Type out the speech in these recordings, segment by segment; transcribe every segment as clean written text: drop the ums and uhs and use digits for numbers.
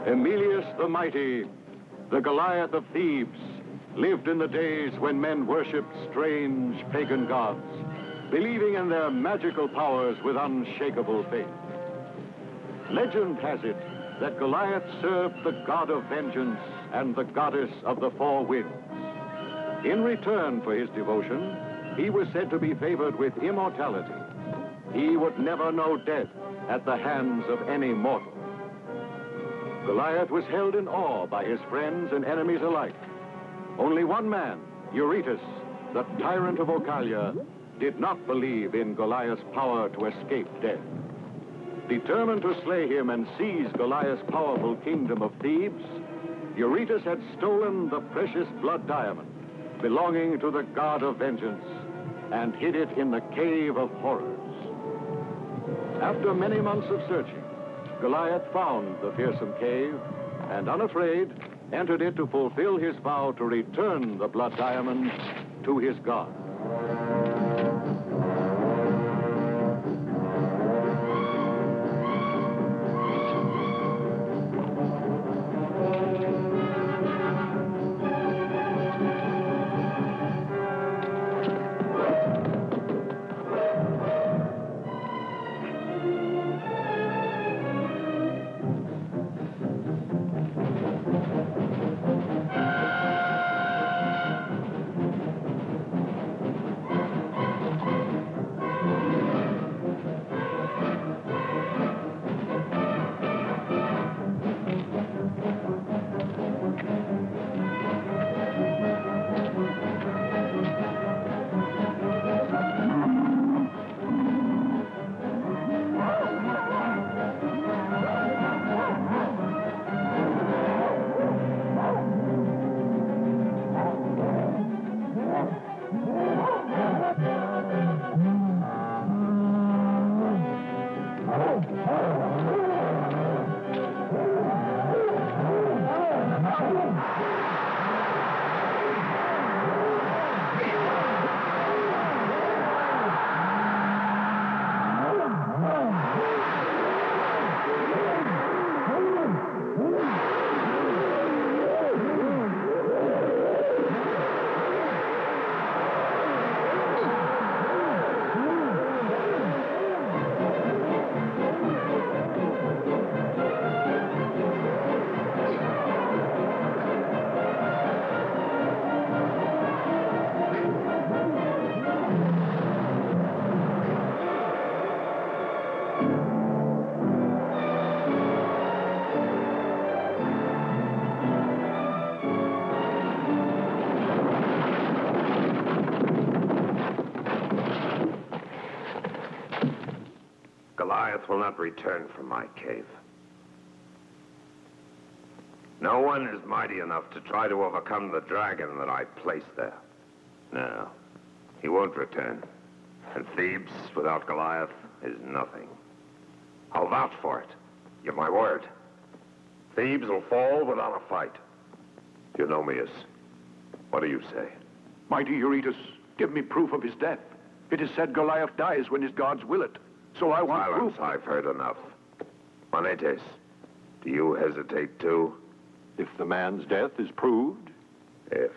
Emilius the Mighty, the Goliath of Thebes, lived in the days when men worshipped strange pagan gods, believing in their magical powers with unshakable faith. Legend has it that Goliath served the god of vengeance and the goddess of the four winds. In return for his devotion, he was said to be favored with immortality. He would never know death at the hands of any mortal. Goliath was held in awe by his friends and enemies alike. Only one man, Eurytus, the tyrant of Ocalia, did not believe in Goliath's power to escape death. Determined to slay him and seize Goliath's powerful kingdom of Thebes, Eurytus had stolen the precious blood diamond belonging to the god of vengeance and hid it in the cave of horrors. After many months of searching, Goliath found the fearsome cave and, unafraid, entered it to fulfill his vow to return the blood diamond to his god. Goliath will not return from my cave. No one is mighty enough to try to overcome the dragon that I placed there. No, he won't return. And Thebes without Goliath is nothing. I'll vouch for it. Give my word. Thebes will fall without a fight. Eunomius, what do you say? Mighty Eurytus, give me proof of his death. It is said Goliath dies when his gods will it. So I want Silence, proof. I've heard enough. Monetes, do you hesitate too? If the man's death is proved? If.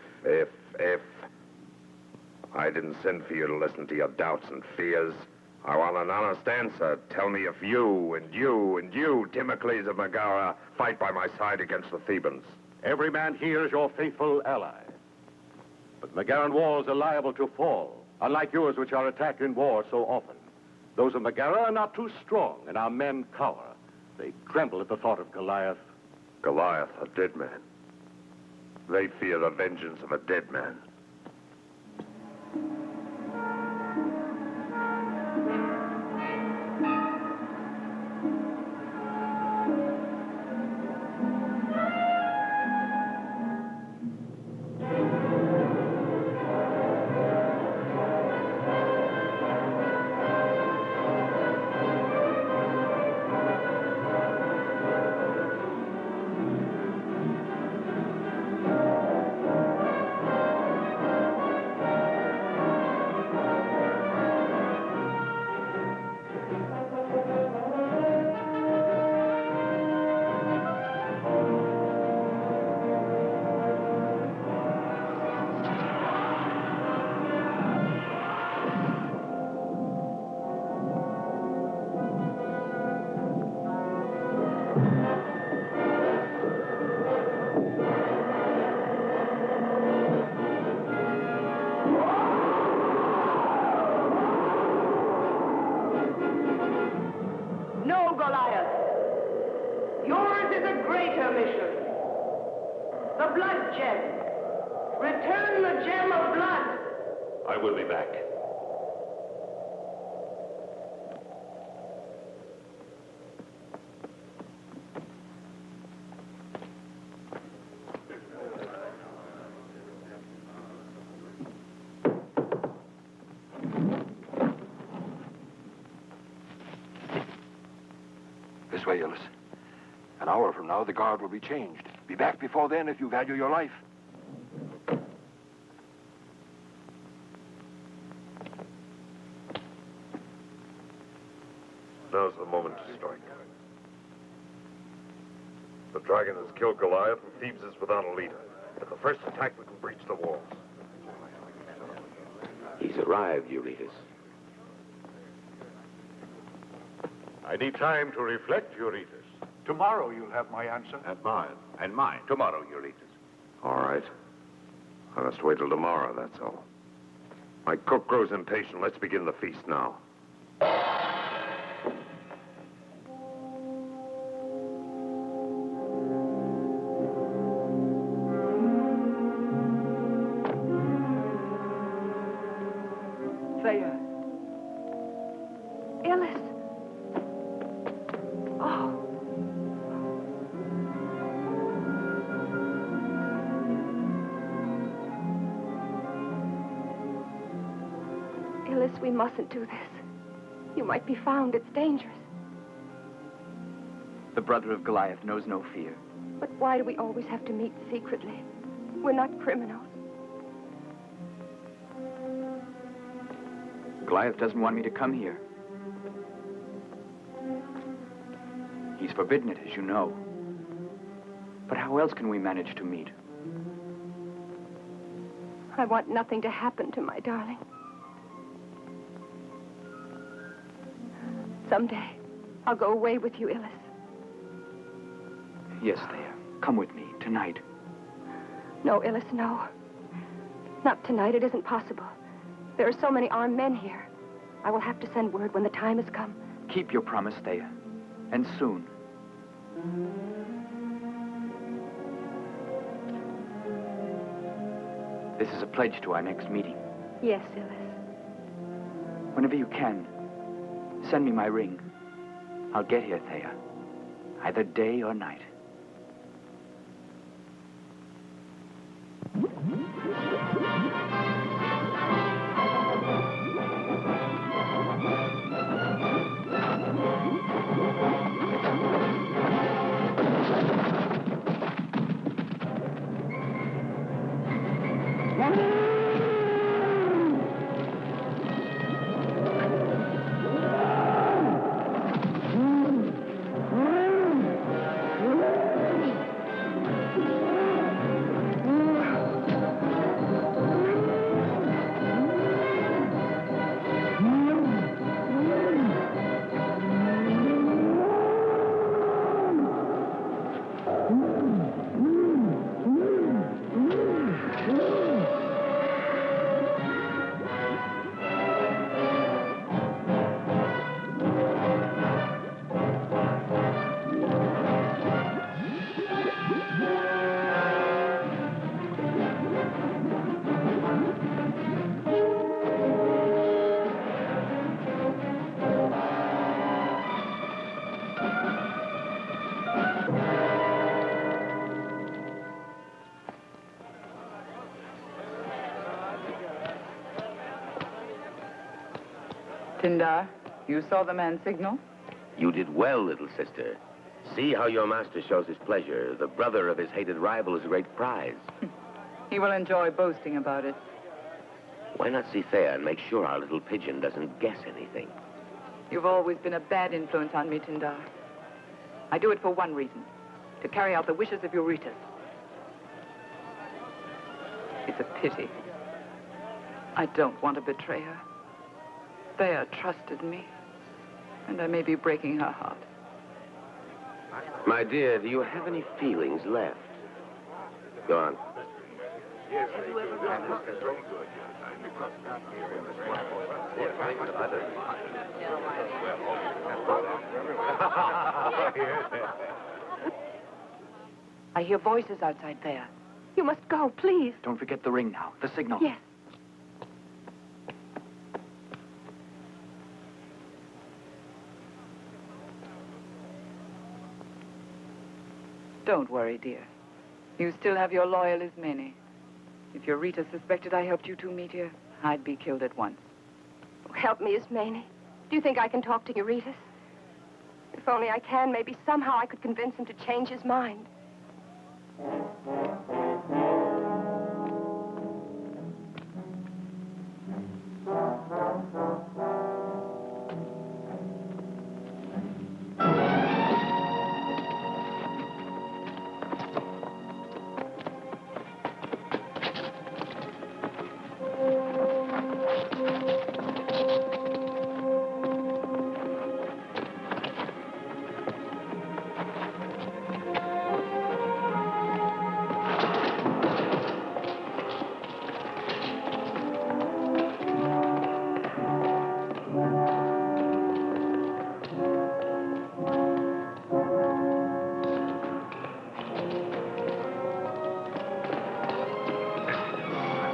I didn't send for you to listen to your doubts and fears. I want an honest answer. Tell me if you, Timocles of Megara, fight by my side against the Thebans. Every man here is your faithful ally. But Megaran walls are liable to fall, unlike yours, which are attacked in war so often. Those of Megara are not too strong, and our men cower. They tremble at the thought of Goliath. Goliath, a dead man. They fear the vengeance of a dead man. greater mission. The blood gem. Return the gem of blood. I will be back. This way, Illis. An hour from now, the guard will be changed. Be back before then if you value your life. Now's the moment to strike. The dragon has killed Goliath, and Thebes is without a leader. At the first attack, we can breach the walls. He's arrived, Eurytus. I need time to reflect, Eurytus. Tomorrow you'll have my answer. And mine. And mine. Tomorrow, Eurytus. All right. I must wait till tomorrow, that's all. My cook grows impatient. Let's begin the feast now. Thea. Illis. Oh. Illis, we mustn't do this. You might be found. It's dangerous. The brother of Goliath knows no fear. But why do we always have to meet secretly? We're not criminals. Goliath doesn't want me to come here. He's forbidden it, as you know. But how else can we manage to meet? I want nothing to happen to my darling. Someday, I'll go away with you, Illis. Yes, Thea. Come with me, tonight. No, Illis, no. Not tonight. It isn't possible. There are so many armed men here. I will have to send word when the time has come. Keep your promise, Thea. And soon. This is a pledge to our next meeting. Yes, Illis. Whenever you can, send me my ring. I'll get here, Thea. Either day or night. Tindar, you saw the man signal? You did well, little sister. See how your master shows his pleasure. The brother of his hated rival is a great prize. He will enjoy boasting about it. Why not see Thea and make sure our little pigeon doesn't guess anything? You've always been a bad influence on me, Tindar. I do it for one reason, to carry out the wishes of Eurytus. It's a pity. I don't want to betray her. Thea trusted me, and I may be breaking her heart. My dear, do you have any feelings left? Go on. I hear voices outside there. You must go, please. Don't forget the ring now, the signal. Yes. Don't worry, dear. You still have your loyal Ismene. If Eureka suspected I helped you two meet here, I'd be killed at once. Oh, help me, Ismene. Do you think I can talk to Eurytus? If only I can, maybe somehow I could convince him to change his mind.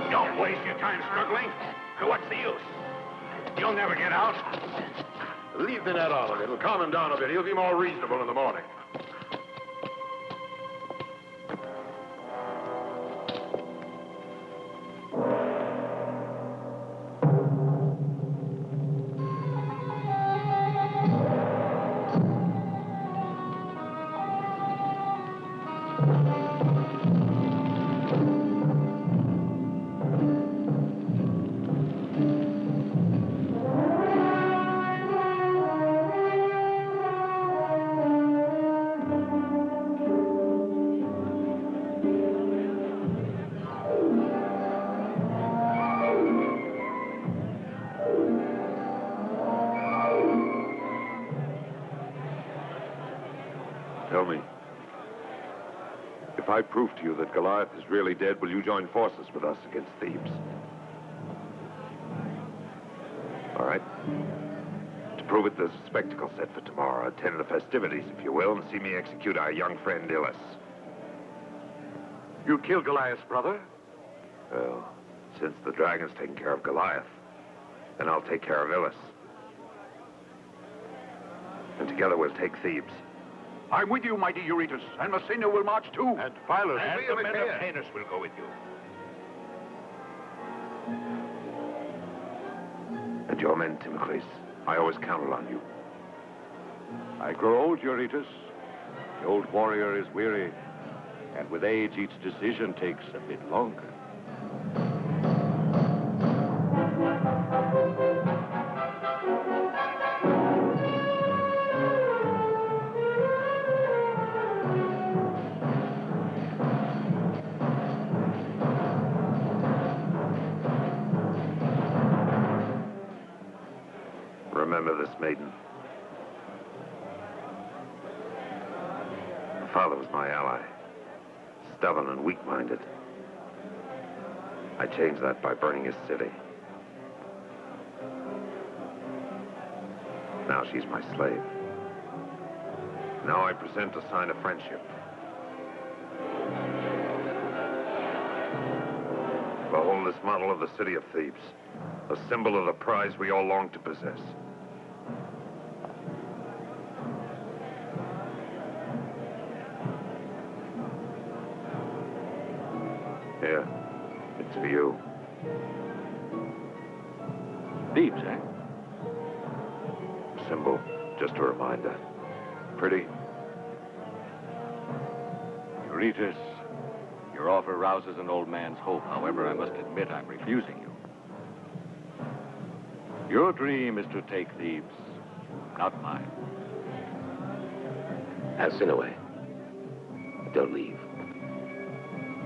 Don't waste your time struggling. What's the use? You'll never get out. Leave the net on him. It'll calm him down a bit. He'll be more reasonable in the morning. Tell me, if I prove to you that Goliath is really dead, will you join forces with us against Thebes? All right. To prove it, there's a spectacle set for tomorrow. Attend the festivities, if you will, and see me execute our young friend Ilus. You killed Goliath's brother? Well, since the dragon's taking care of Goliath, then I'll take care of Ilus. And together we'll take Thebes. I'm with you, mighty Eurytus, and Messina will march too. And Philus and the men of Canis will go with you. And your men, Timocles. I always counted on you. I grow old, Eurytus. The old warrior is weary, and with age, each decision takes a bit longer. Remember this maiden. Her father was my ally. Stubborn and weak-minded. I changed that by burning his city. Now she's my slave. Now I present a sign of friendship. Behold this model of the city of Thebes, a symbol of the prize we all long to possess. Here, it's for you. Thebes, eh? Symbol, just a reminder. Pretty? Eurytus, your offer rouses an old man's hope. However, I must admit I'm refusing you. Your dream is to take Thebes, not mine. Alcinoway, don't leave.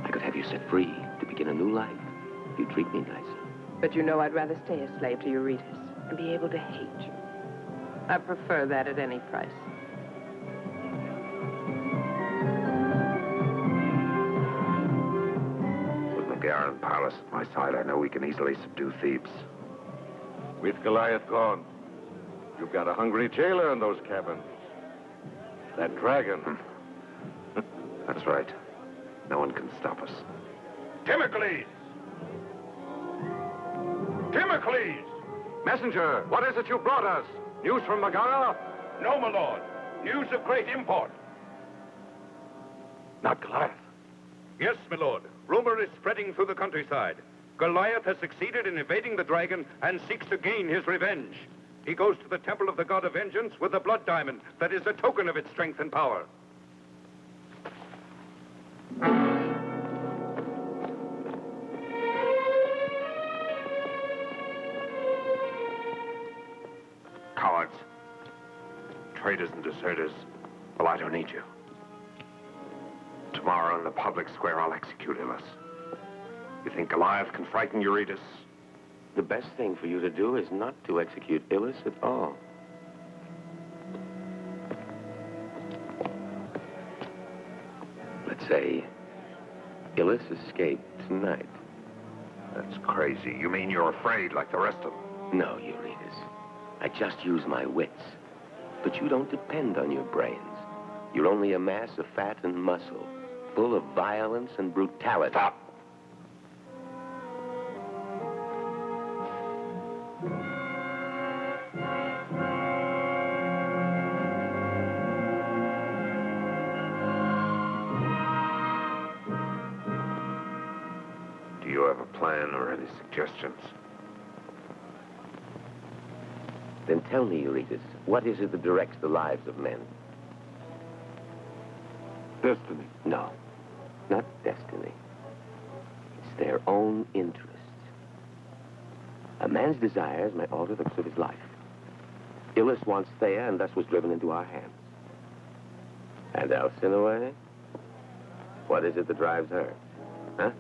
I could have you set free to begin a new life if you treat me nicely. But you know I'd rather stay a slave to Eurytus and be able to hate you. I prefer that at any price. With Megara and Pallas at my side, I know we can easily subdue Thebes. With Goliath gone, you've got a hungry jailer in those cabins. That dragon. That's right. No one can stop us. Timocles! Timocles! Messenger, what is it you brought us? News from Megara? No, my lord. News of great import. Not Goliath. Yes, my lord. Rumor is spreading through the countryside. Goliath has succeeded in evading the dragon and seeks to gain his revenge. He goes to the temple of the god of vengeance with the blood diamond that is a token of its strength and power. Cowards. Traitors and deserters. Well, I don't need you. Tomorrow in the public square, I'll execute Ilus. You think Goliath can frighten Eurytus? The best thing for you to do is not to execute Ilus at all. Let's say Ilus escaped tonight. That's crazy. You mean you're afraid like the rest of them? No, Eurytus. I just use my wits. But you don't depend on your brains. You're only a mass of fat and muscle, full of violence and brutality. Stop! Do you have a plan or any suggestions? Then tell me, Eurytus, what is it that directs the lives of men? Destiny. No, not destiny. It's their own interests. A man's desires may alter the course of his life. Ilus wants Thea and thus was driven into our hands. And Alcinous? What is it that drives her? Huh?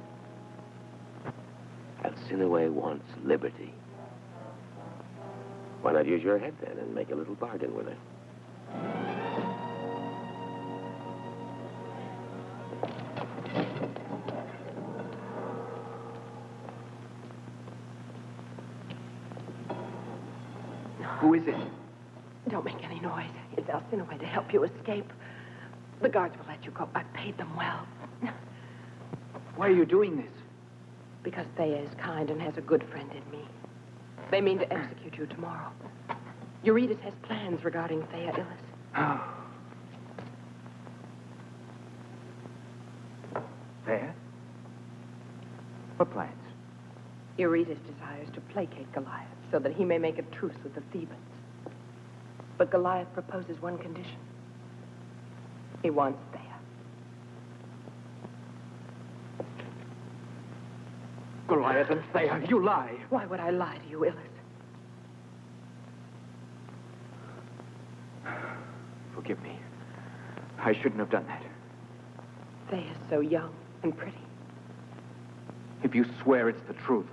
Alcinous wants liberty. Why not use your head then and make a little bargain with her? Who is it? Don't make any noise. It's Alcinous to help you escape. The guards will let you go. I've paid them well. Why are you doing this? Because Thea is kind and has a good friend in me. They mean to execute you tomorrow. Eurytus has plans regarding Thea Ilus. Thea? What plans? Eurytus desires to placate Goliath so that he may make a truce with the Thebans. But Goliath proposes one condition. He wants Thea. Goliath and Thea, you lie. Why would I lie to you, Ilus? Forgive me. I shouldn't have done that. Thea's so young and pretty. If you swear it's the truth,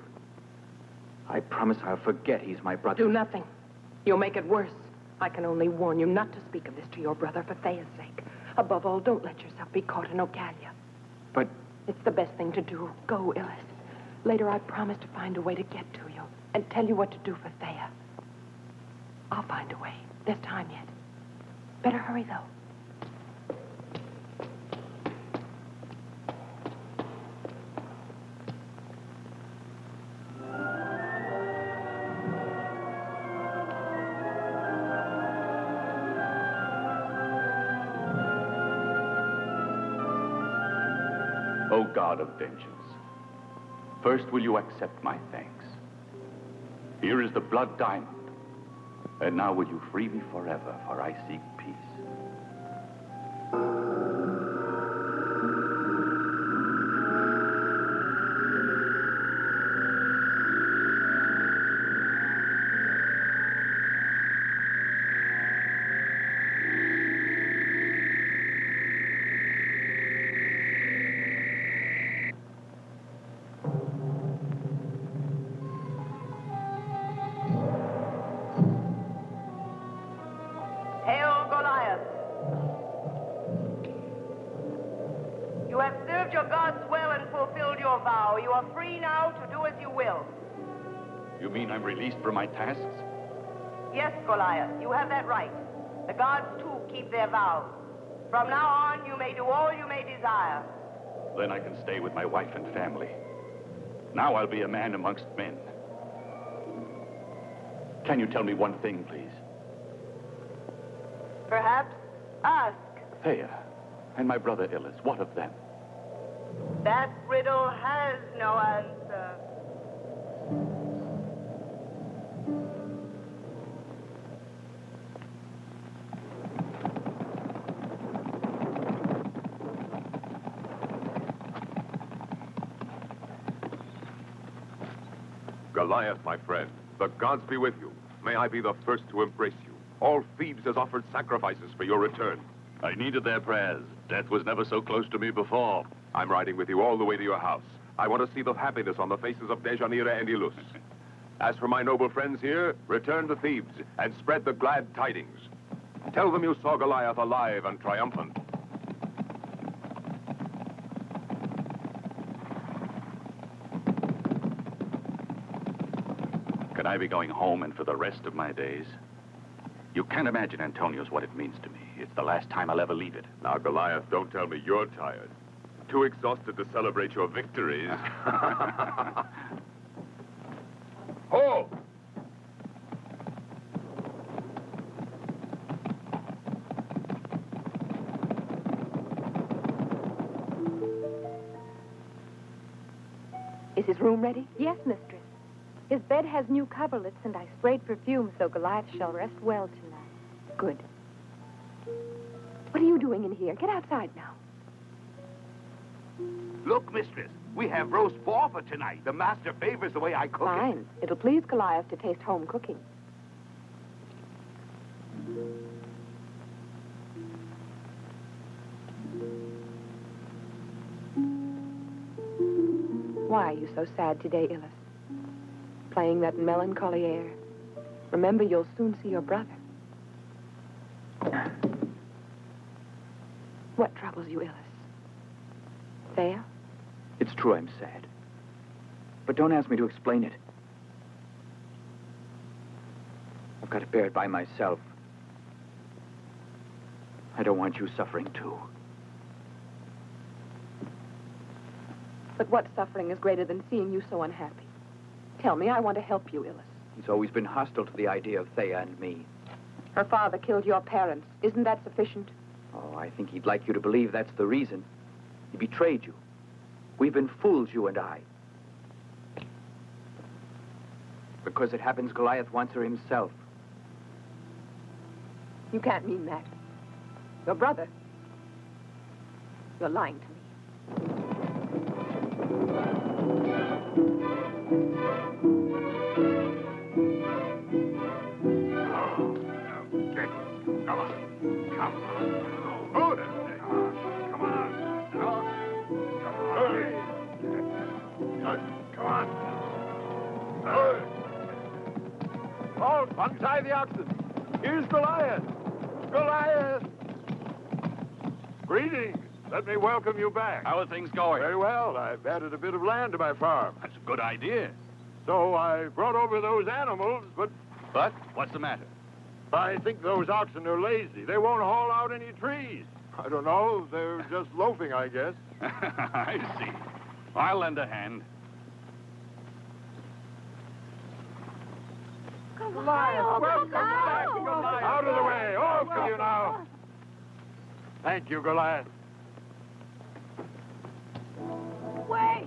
I promise I'll forget he's my brother. Do nothing. You'll make it worse. I can only warn you not to speak of this to your brother for Thea's sake. Above all, don't let yourself be caught in Ocalia. But it's the best thing to do. Go, Ilus. Later, I promise to find a way to get to you and tell you what to do for Thea. I'll find a way. There's time yet. Better hurry, though. O God of vengeance, first will you accept my thanks? Here is the blood diamond. And now will you free me forever, for I seek peace. Hail, Goliath! You have served your gods well and fulfilled your vow. You are free now to do as you will. You mean I'm released from my tasks? Yes, Goliath, you have that right. The gods, too, keep their vows. From now on, you may do all you may desire. Then I can stay with my wife and family. Now I'll be a man amongst men. Can you tell me one thing, please? Perhaps ask. Thea and my brother Illis, what of them? That riddle has no answer. Goliath, my friend, the gods be with you. May I be the first to embrace you. All Thebes has offered sacrifices for your return. I needed their prayers. Death was never so close to me before. I'm riding with you all the way to your house. I want to see the happiness on the faces of Dejanira and Ilus. As for my noble friends here, return to Thebes and spread the glad tidings. Tell them you saw Goliath alive and triumphant. Can I be going home and for the rest of my days? You can't imagine, Antonius, what it means to me. It's the last time I'll ever leave it. Now, Goliath, don't tell me you're tired. Too exhausted to celebrate your victories. Ho! Is his room ready? Yes, mistress. His bed has new coverlets, and I sprayed perfume, so Goliath shall rest well tonight. Good. What are you doing in here? Get outside now. Look, mistress, we have roast boar for tonight. The master favors the way I cook it. Fine. It'll please Goliath to taste home cooking. Why are you so sad today, Illis? Playing that melancholy air. Remember, you'll soon see your brother. What troubles you, Illis? Thea? It's true I'm sad. But don't ask me to explain it. I've got to bear it by myself. I don't want you suffering, too. But what suffering is greater than seeing you so unhappy? Tell me, I want to help you, Illis. He's always been hostile to the idea of Thea and me. Her father killed your parents. Isn't that sufficient? Oh, I think he'd like you to believe that's the reason. He betrayed you. We've been fools, you and I. Because it happens Goliath wants her himself. You can't mean that. Your brother. You're lying to me. Untie the oxen. Here's Goliath. Goliath! Greetings. Let me welcome you back. How are things going? Very well. I've added a bit of land to my farm. That's a good idea. So I brought over those animals, but But what's the matter? I think those oxen are lazy. They won't haul out any trees. I don't know. They're just loafing, I guess. I see. I'll lend a hand. Goliath, welcome back, Goliath. Out of the way. Off with you now. Thank you, Goliath. Wait!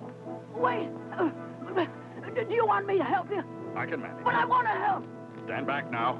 Do you want me to help you? I can manage. But I want to help. Stand back now.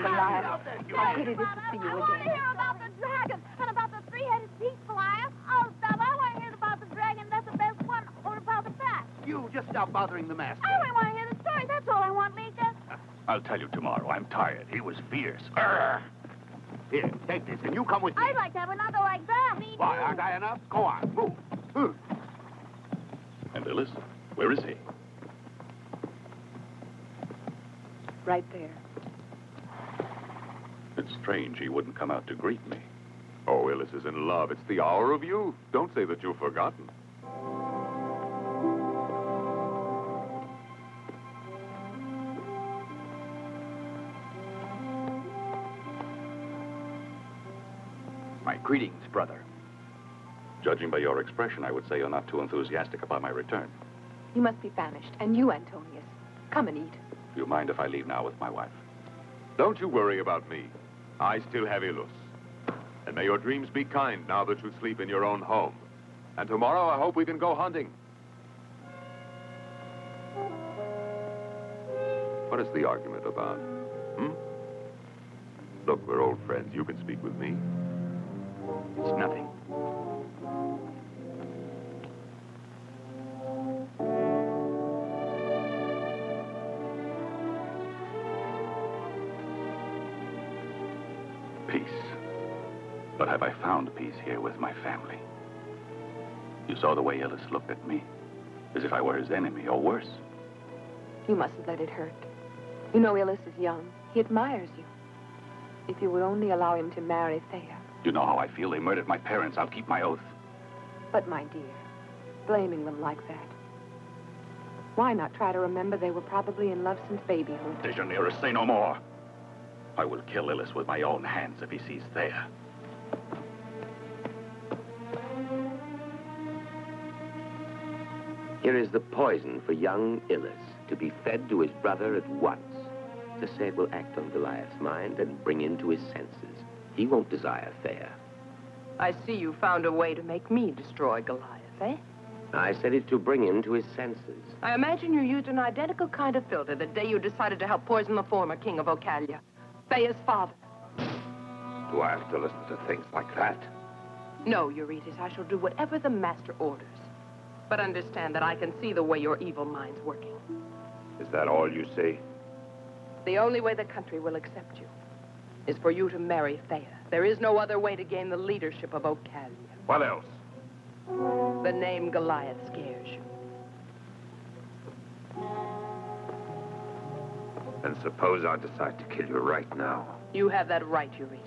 Goliath, how good it is to see you I want to again. hear about the dragon and about the three-headed beast, Goliath. Oh, stop. I want to hear about the dragon. That's the best one. Or about the bat. You just stop bothering the master. I only want to hear the story. That's all I want, Lisa. I'll tell you tomorrow. I'm tired. He was fierce. Arr! Here, take this, and you come with me. I'd like to have another like that. Me Why, aren't I enough? Go on, move. And Illis, where is he? Right there. It's strange he wouldn't come out to greet me. Oh, Illis is in love. It's the hour of youth. Don't say that you've forgotten. My greetings, brother. Judging by your expression, I would say you're not too enthusiastic about my return. You must be famished. And you, Antonius. Come and eat. Do you mind if I leave now with my wife? Don't you worry about me. I still have Ilus. And may your dreams be kind now that you sleep in your own home. And tomorrow I hope we can go hunting. What is the argument about? Look, we're old friends. You can speak with me. It's nothing. Peace. But have I found peace here with my family? You saw the way Illis looked at me, as if I were his enemy, or worse. You mustn't let it hurt. You know Illis is young. He admires you. If you would only allow him to marry Thea. You know how I feel. They murdered my parents. I'll keep my oath. But, my dear, blaming them like that. Why not try to remember they were probably in love since babyhood? Dejanira, say no more. I will kill Illis with my own hands if he sees Thea. Here is the poison for young Illis to be fed to his brother at once. To say it will act on Goliath's mind and bring him to his senses. He won't desire Thea. I see you found a way to make me destroy Goliath, eh? I said it to bring him to his senses. I imagine you used an identical kind of filter the day you decided to help poison the former king of Ocalia, Thea's father. Do I have to listen to things like that? No, Eurytus, I shall do whatever the master orders. But understand that I can see the way your evil mind's working. Is that all you see? The only way the country will accept you is for you to marry Thea. There is no other way to gain the leadership of Ocalia. What else? The name Goliath scares you. And suppose I decide to kill you right now. You have that right, Eurytus.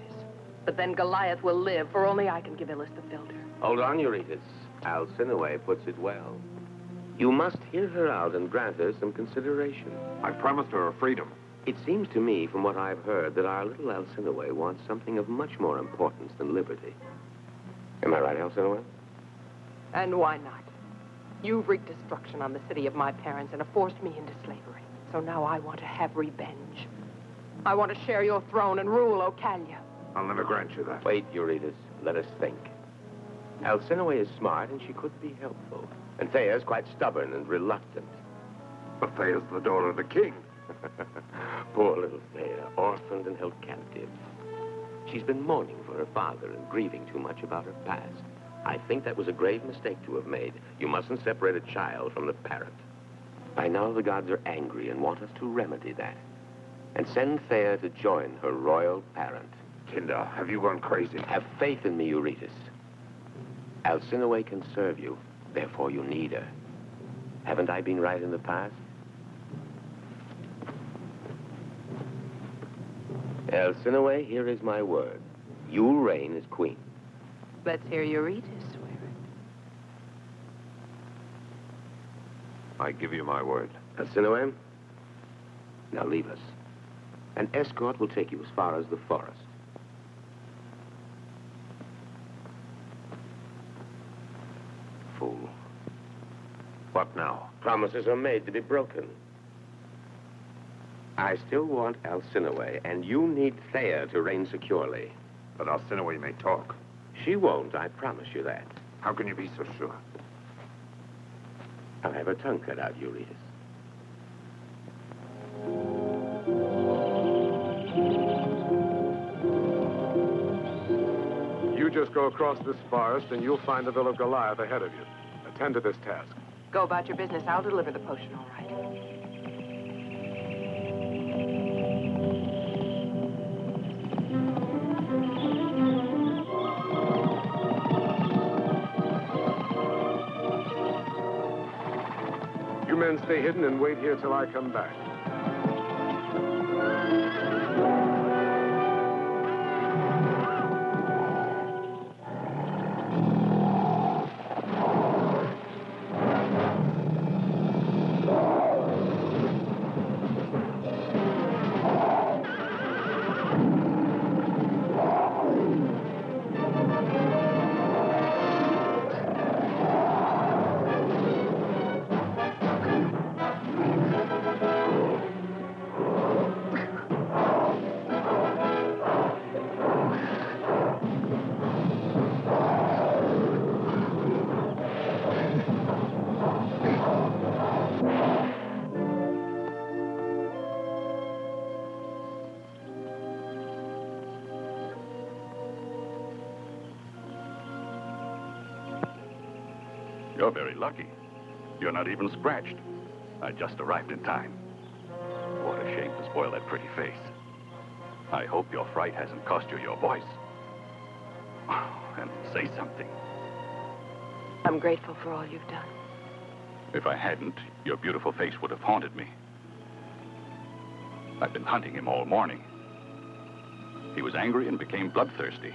But then Goliath will live, for only I can give Illis the filter. Hold on, Eurytus. Alcinoway puts it well. You must hear her out and grant her some consideration. I promised her freedom. It seems to me, from what I've heard, that our little Alcinoway wants something of much more importance than liberty. Am I right, Alcinoway? And why not? You've wreaked destruction on the city of my parents and have forced me into slavery. So now I want to have revenge. I want to share your throne and rule Ocalia. I'll never grant you that. Wait, Eurytus. Let us think. Alcinoway is smart, and she could be helpful. And Thea's quite stubborn and reluctant. But Thea's the daughter of the king. Poor little Thea, orphaned and held captive. She's been mourning for her father and grieving too much about her past. I think that was a grave mistake to have made. You mustn't separate a child from the parent. By now, the gods are angry and want us to remedy that. And send Thea to join her royal parent. Kinder, have you gone crazy? Have faith in me, Eurytus. Alcinoway can serve you. Therefore, you need her. Haven't I been right in the past? Alcinoway, here is my word. You'll reign as queen. Let's hear Eurytus swear it. I give you my word. Alcinoway, now leave us. An escort will take you as far as the forest. Fool. What now? Promises are made to be broken. I still want Alcinoway, and you need Thea to reign securely. But Alcinoway may talk. She won't, I promise you that. How can you be so sure? I'll have her tongue cut out, Eurytus. across this forest, and you'll find the Villa of Goliath ahead of you. Attend to this task. Go about your business. I'll deliver the potion, all right. You men stay hidden and wait here till I come back. You're very lucky. You're not even scratched. I just arrived in time. What a shame to spoil that pretty face. I hope your fright hasn't cost you your voice. And say something. I'm grateful for all you've done. If I hadn't, your beautiful face would have haunted me. I've been hunting him all morning. He was angry and became bloodthirsty.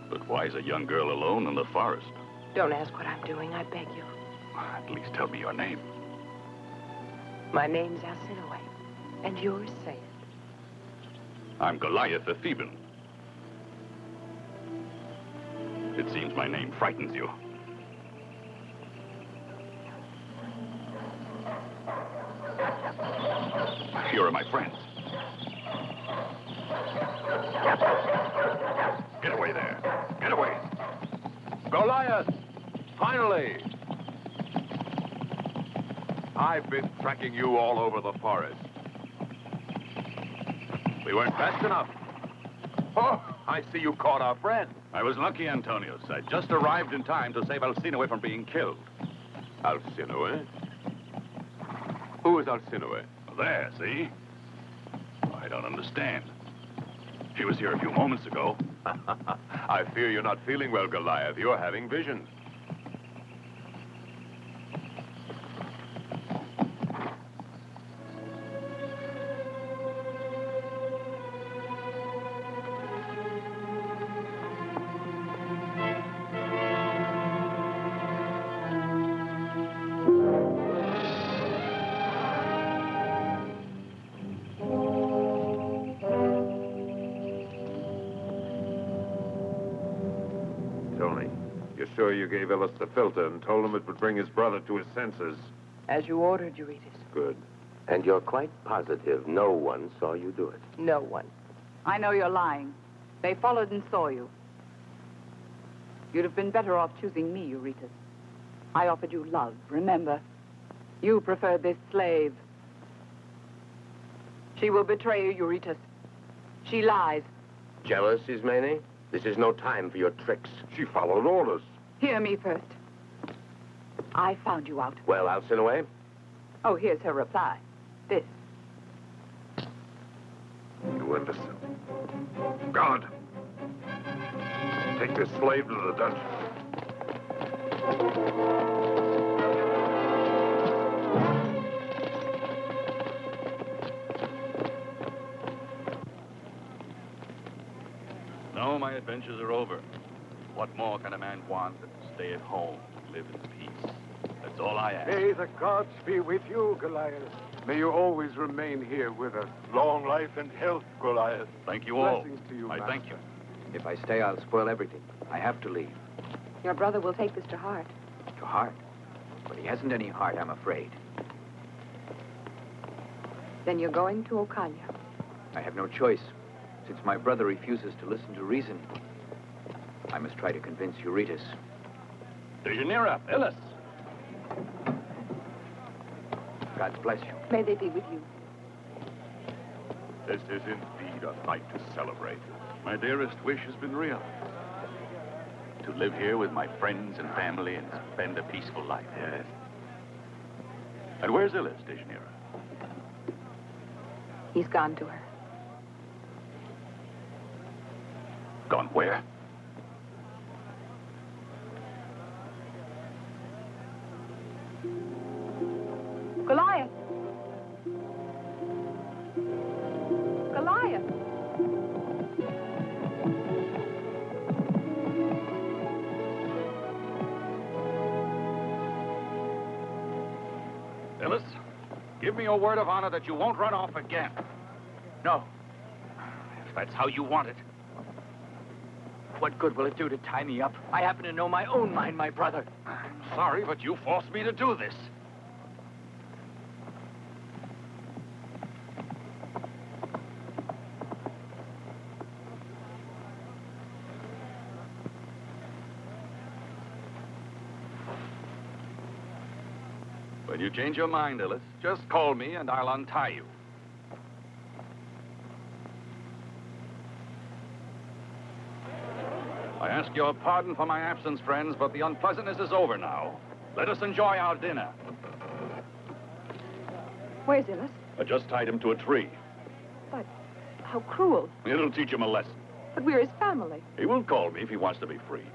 But why's a young girl alone in the forest? Don't ask what I'm doing, I beg you. At least tell me your name. My name's Alcinoway, and yours, say it. I'm Goliath the Theban. It seems my name frightens you. Here are my friends. Get away there. Get away. Goliath! Finally! I've been tracking you all over the forest. We weren't fast enough. Oh, I see you caught our friend. I was lucky, Antonius. I just arrived in time to save Alcinoway from being killed. Alcinoway? Who is Alcinoway? There, see? I don't understand. She was here a few moments ago. I fear you're not feeling well, Goliath. You're having visions. You're sure you gave Ellis the filter and told him it would bring his brother to his senses? As you ordered, Eurytus. Good. And you're quite positive no one saw you do it? No one. I know you're lying. They followed and saw you. You'd have been better off choosing me, Eurytus. I offered you love, remember? You preferred this slave. She will betray you, Eurytus. She lies. Jealous, Ismene? This is no time for your tricks. She followed orders. Hear me first. I found you out. Well, Alcinoway? Oh, here's her reply. This. You imbecile. Guard! Take this slave to the dungeon. No, my adventures are over. What more can a man want than to stay at home and live in peace? That's all I ask. May the gods be with you, Goliath. May you always remain here with us. Long life and health, Goliath. Thank you all. Blessings to you, I Master. thank you. If I stay, I'll spoil everything. I have to leave. Your brother will take this to heart. To heart? But he hasn't any heart, I'm afraid. Then you're going to Ocalia. I have no choice. Since my brother refuses to listen to reason, I must try to convince Eurytus. Dejanira, Ellis. God bless you. May they be with you. This is indeed a night to celebrate. My dearest wish has been realized. To live here with my friends and family and spend a peaceful life. Yes. And where's Illis, Dejanira? He's gone to her. Gone where? Goliath! Goliath! Illis, give me your word of honor that you won't run off again. No. If that's how you want it. What good will it do to tie me up? I happen to know my own mind, my brother. I'm sorry, but you forced me to do this. When you change your mind, Illis, just call me and I'll untie you. I ask your pardon for my absence, friends, but the unpleasantness is over now. Let us enjoy our dinner. Where's Illis? I just tied him to a tree. But how cruel. It'll teach him a lesson. But we're his family. He will call me if he wants to be free.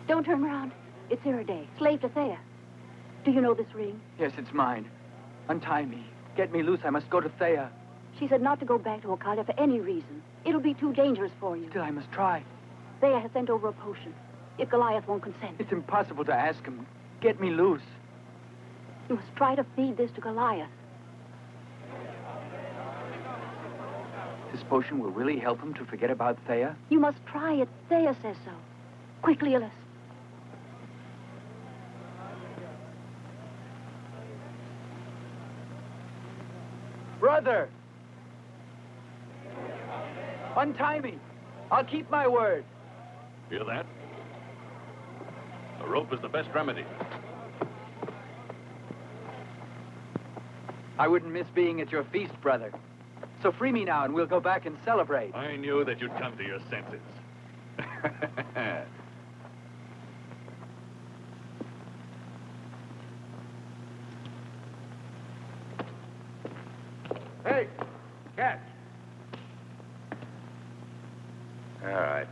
Don't turn around. It's Iriday, slave to Thea. Do you know this ring? Yes, it's mine. Untie me. Get me loose. I must go to Thea. She said not to go back to Okalia for any reason. It'll be too dangerous for you. Still, I must try. Thea has sent over a potion. If Goliath won't consent. It's impossible to ask him. Get me loose. You must try to feed this to Goliath. This potion will really help him to forget about Thea? You must try it. Thea says so. Quickly, Illis. Brother! Untie me. I'll keep my word. Hear that? A rope is the best remedy. I wouldn't miss being at your feast, brother. So free me now and we'll go back and celebrate. I knew that you'd come to your senses. Hey, catch. All right.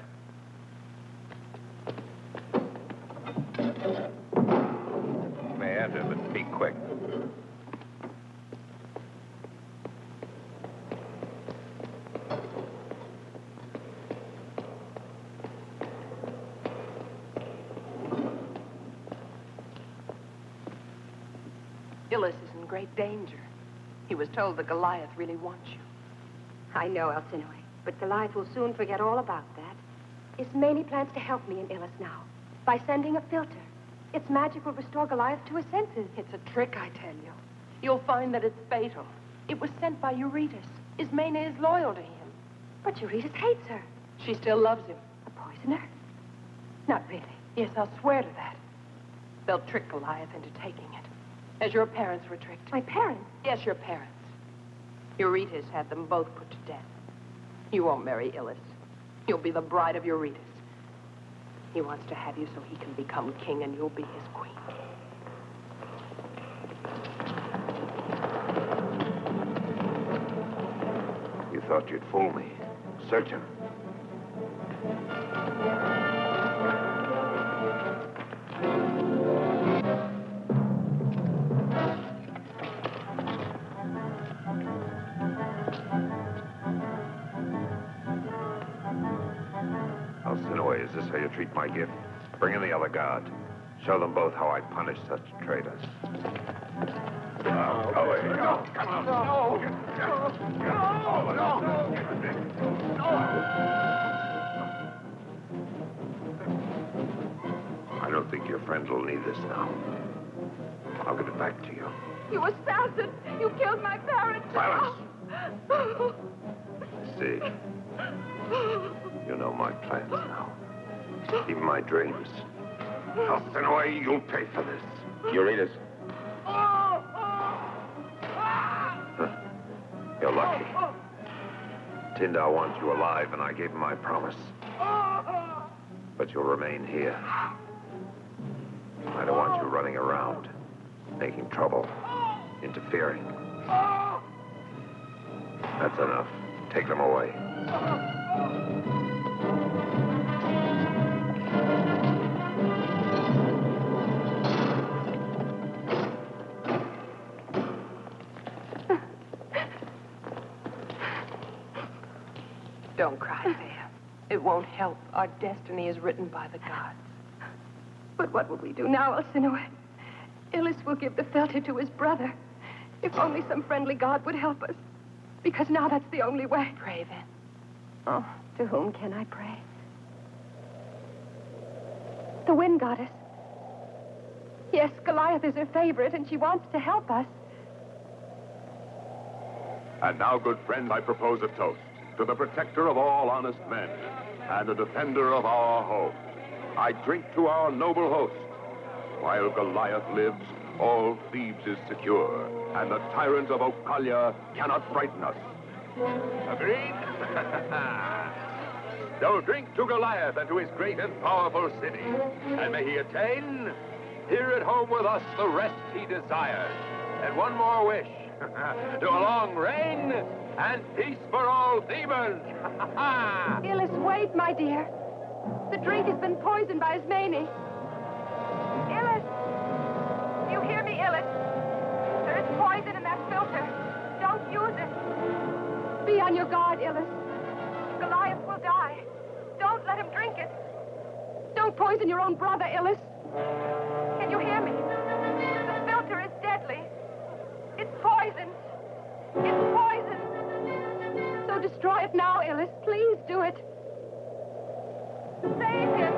You may enter, but be quick. Illis is in great danger. He was told that Goliath really wants you. I know, Alcinoi, but Goliath will soon forget all about that. Ismene plans to help me and Illis now by sending a filter. Its magic will restore Goliath to his senses. It's a trick, I tell you. You'll find that it's fatal. It was sent by Eurytus. Ismene is loyal to him. But Eurytus hates her. She still loves him. A poisoner? Not really. Yes, I'll swear to that. They'll trick Goliath into taking it. As your parents were tricked. My parents? Yes, your parents. Eurytus had them both put to death. You won't marry Illis. You'll be the bride of Eurytus. He wants to have you so he can become king and you'll be his queen. You thought you'd fool me. Search him. Alcinoi, is this how you treat my gift? Bring in the other guard. Show them both how I punish such traitors. Go away. No. Come on. I don't think your friends will need this now. I'll give it back to you. You assassin! You killed my parents! Silence! See, you know my plans now. Even my dreams. Alcinoi, you'll pay for this. Eurytus. You're lucky. Tyndar wants you alive, and I gave him my promise. But you'll remain here. I don't want you running around, making trouble, interfering. That's enough. Take them away. Don't cry, Thea. It won't help. Our destiny is written by the gods. But what will we do now, Alcinous? Illis will give the philter to his brother. If only some friendly god would help us. Because now that's the only way. Pray, then. Oh, to whom can I pray? The wind goddess. Yes, Goliath is her favorite, and she wants to help us. And now, good friend, I propose a toast to the protector of all honest men and the defender of our home. I drink to our noble host. While Goliath lives, all Thebes is secure, and the tyrant of Ocalia cannot frighten us. Agreed? So drink to Goliath and to his great and powerful city, and may he attain here at home with us the rest he desires. And one more wish, to a long reign and peace for all Thebans. Illis, wait, my dear. The drink has been poisoned by Ismene. Illis! You hear me, Illis? There is poison in that filter. Don't use it. Be on your guard, Illis. Goliath will die. Don't let him drink it. Don't poison your own brother, Illis. Can you hear me? The filter is deadly. It's poisoned. It's poisoned. So destroy it now, Illis. Please do it. Save him.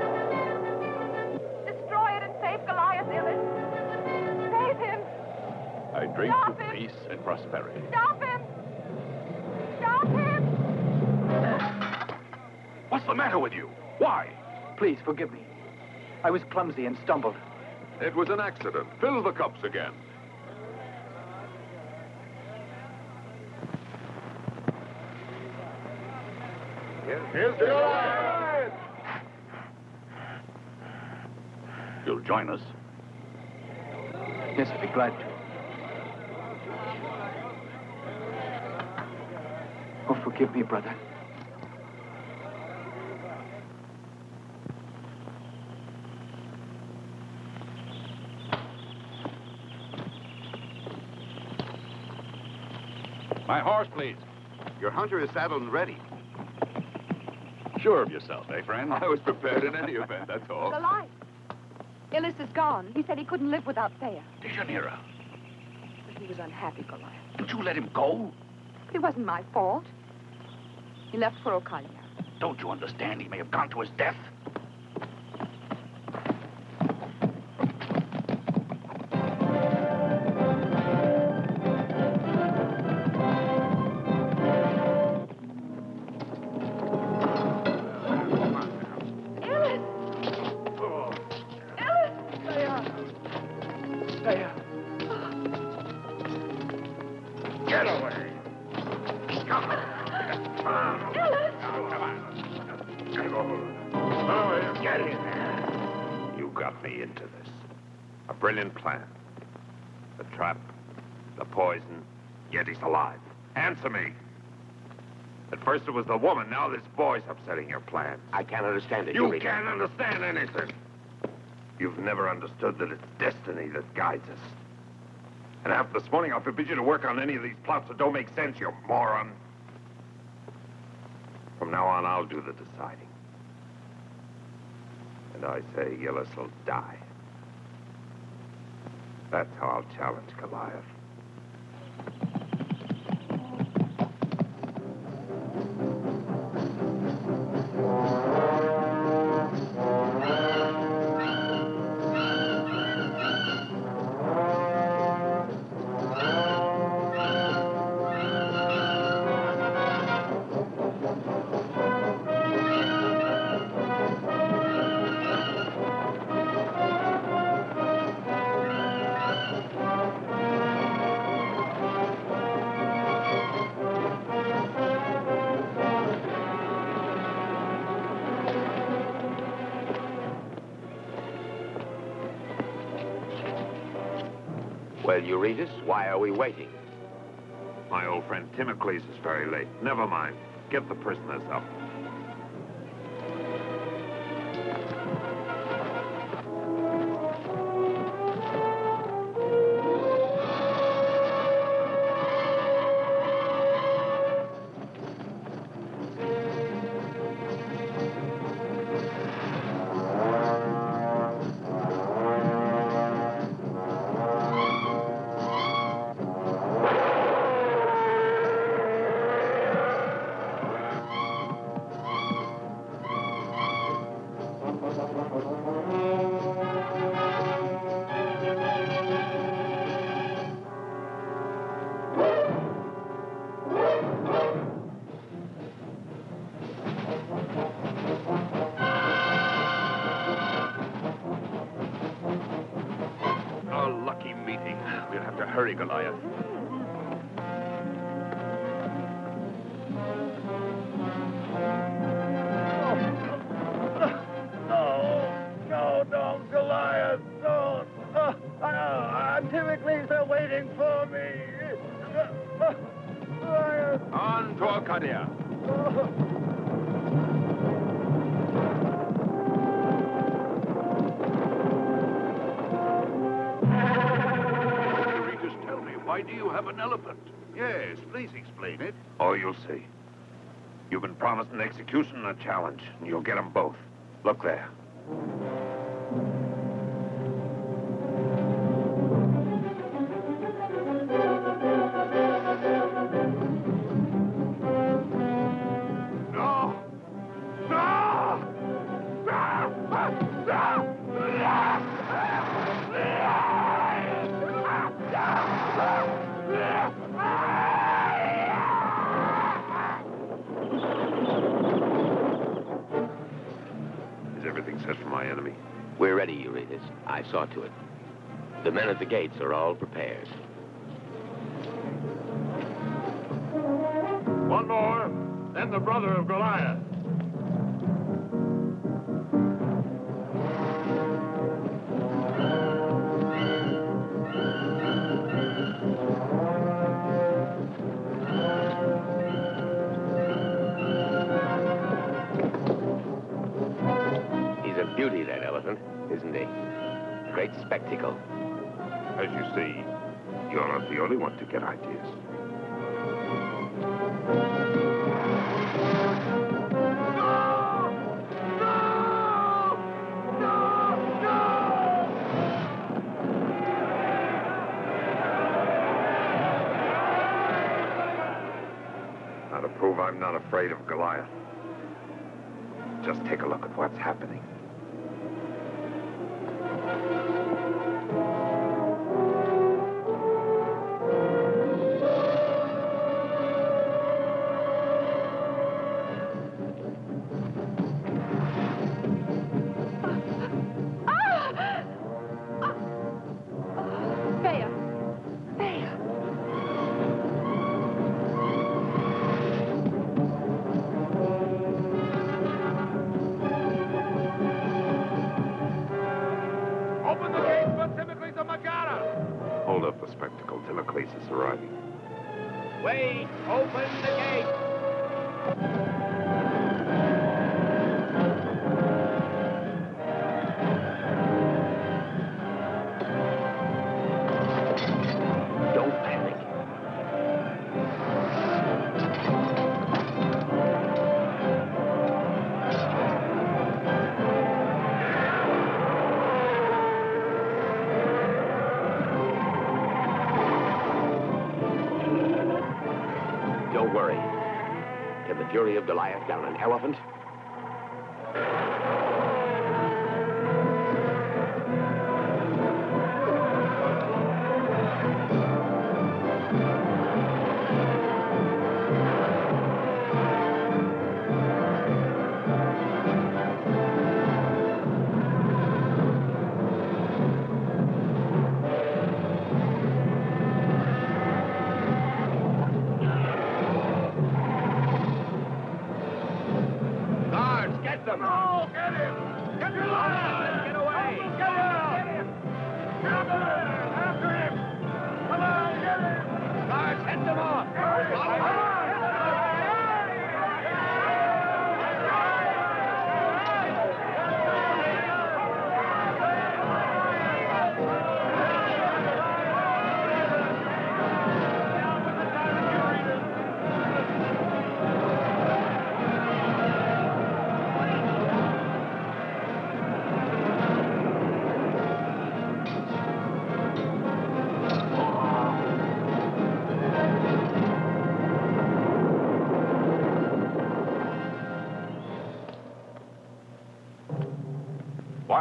Destroy it and save Goliath, Illis. Save him. I drink Stop to him. peace and prosperity. Stop him. Stop him. What's the matter with you? Why? Please, forgive me. I was clumsy and stumbled. It was an accident. Fill the cups again. Here's the Goliath! You'll join us. Yes, I'd be glad to. Oh, forgive me, brother. My horse, please. Your hunter is saddled and ready. Sure of yourself, eh, friend? I was prepared in any event, that's all. Goliath. Illis is gone. He said he couldn't live without Thea. Deianira, But he was unhappy, Goliath. did you let him go? It wasn't my fault. He left for Ocalia. Don't you understand? He may have gone to his death. Get away. Come on. Oh, get in there. You got me into this. A brilliant plan. The trap, the poison, yet he's alive. Answer me. At first it was the woman, now this boy's upsetting your plans. I can't understand it. You Eureka. can't understand anything. You've never understood that it's destiny that guides us. And after this morning, I'll forbid you to work on any of these plots that don't make sense, you moron. From now on, I'll do the deciding. And I say Illis will die. That's how I'll challenge Goliath. Well, Eurytus, why are we waiting? My old friend Timocles is very late. Never mind. Get the prisoners up. A lucky meeting. We'll have to hurry, Goliath. No, don't, Goliath, don't. Timocles are waiting for me. Goliath. On to Arcadia. Eurytus, tell me, why do you have an elephant? Yes, please explain it. Oh, you'll see. You've been promised an execution and a challenge, and you'll get them both. Look there. No! No! Is everything set for my enemy? We're ready, Eurytus. I saw to it. The men at the gates are all prepared. One more, then the brother of Goliath. He's a beauty, that elephant, isn't he? Great spectacle. As you see, you're not the only one to get ideas. Now, to prove I'm not afraid of Goliath, just take a look at what's happening. Thea. Thea. Open the gate for Timocles of Megara. Hold up the spectacle. Timocles is arriving. Wait, open the gate. Don't panic. Don't worry. Can the fury of Goliath down an elephant?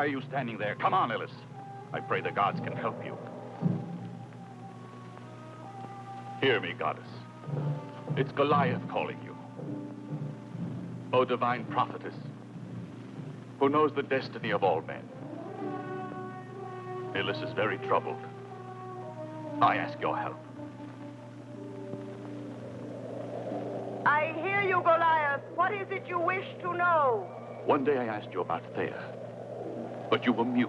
Why are you standing there? Come on, Illis. I pray the gods can help you. Hear me, goddess. It's Goliath calling you. O divine prophetess, who knows the destiny of all men. Illis is very troubled. I ask your help. I hear you, Goliath. What is it you wish to know? One day I asked you about Thea, but you were mute.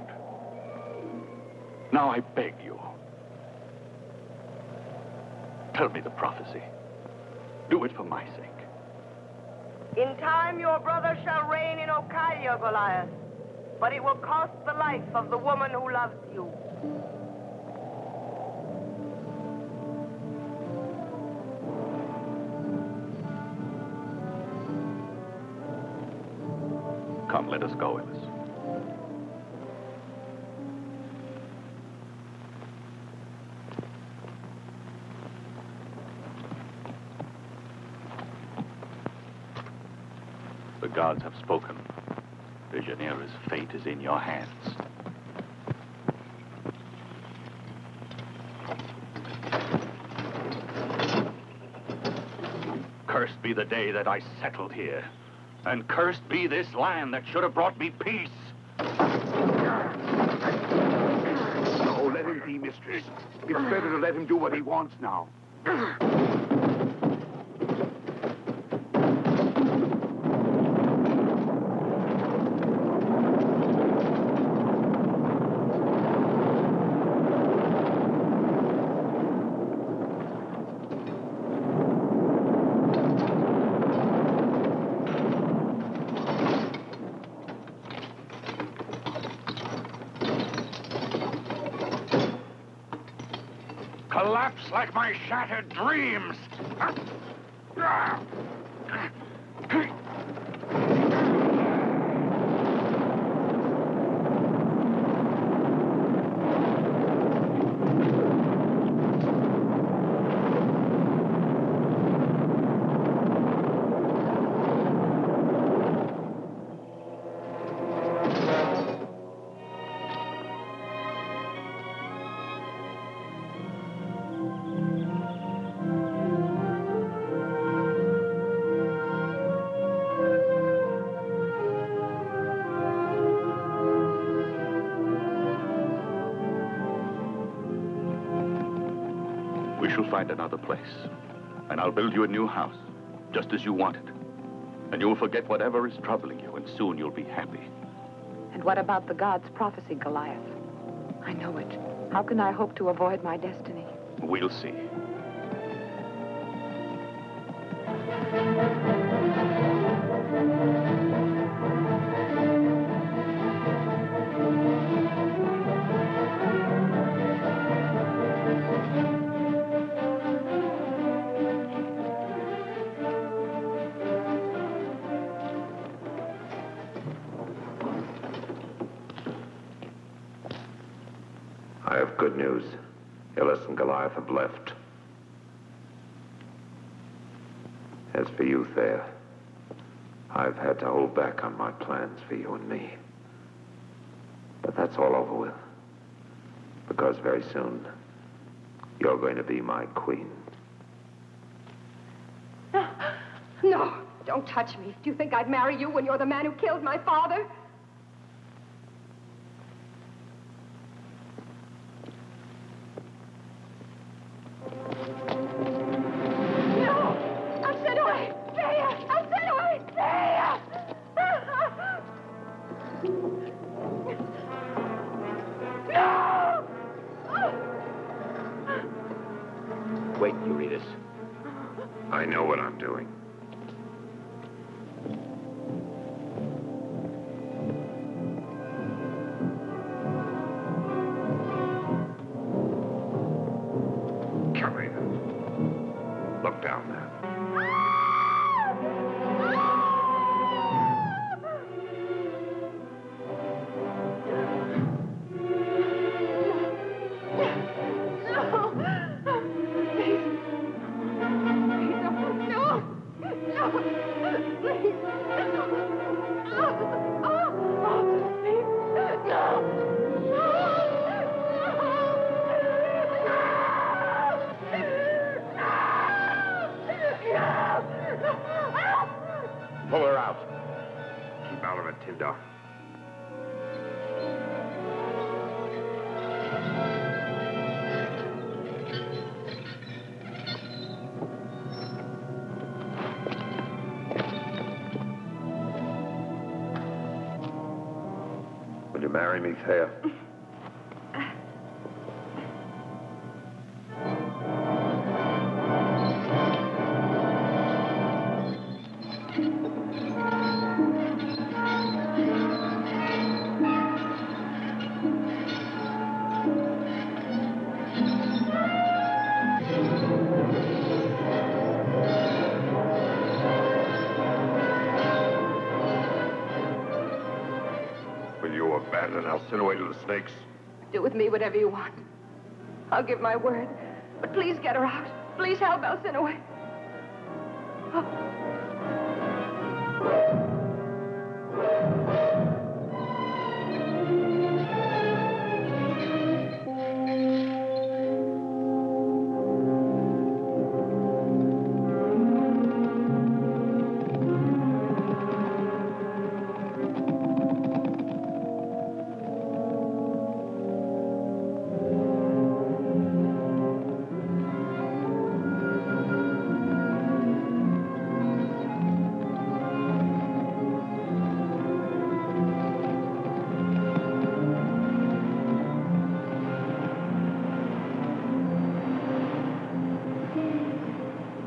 Now I beg you. Tell me the prophecy. Do it for my sake. In time, your brother shall reign in Ocalia, Goliath. But it will cost the life of the woman who loves you. Come, let us go, Illis. The gods have spoken. Visionera's fate is in your hands. Cursed be the day that I settled here. And cursed be this land that should have brought me peace. No, let him be, mistress. It's better to let him do what he wants now. Collapse like my shattered dreams. We shall find another place, and I'll build you a new house, just as you wanted. And you'll forget whatever is troubling you, and soon you'll be happy. And what about the god's prophecy, Goliath? I know it. How can I hope to avoid my destiny? We'll see. I have good news. Illis and Goliath have left. As for you, Thea, I've had to hold back on my plans for you and me. But that's all over with. Because very soon, you're going to be my queen. No, don't touch me. Do you think I'd marry you when you're the man who killed my father? Wait, Eurytus. I know what I'm doing. Come here. Look down there. marry me, Thea? Will you abandon Alcinoway to the snakes? Do with me whatever you want. I'll give my word. But please get her out. Please help Alcinoway.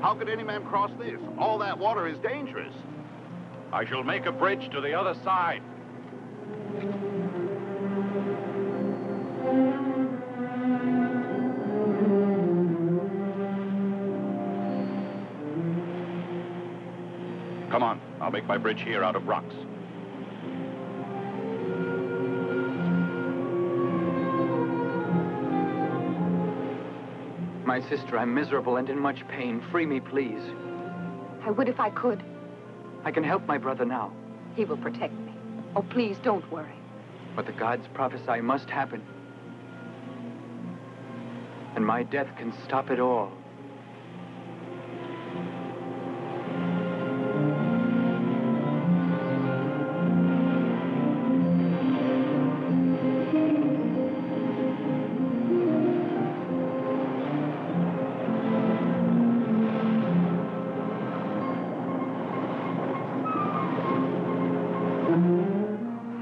How could any man cross this? All that water is dangerous. I shall make a bridge to the other side. Come on, I'll make my bridge here out of rocks. My sister, I'm miserable and in much pain. Free me, please. I would if I could. I can help my brother now. He will protect me. Oh, please, don't worry. What the gods prophesy must happen. And my death can stop it all.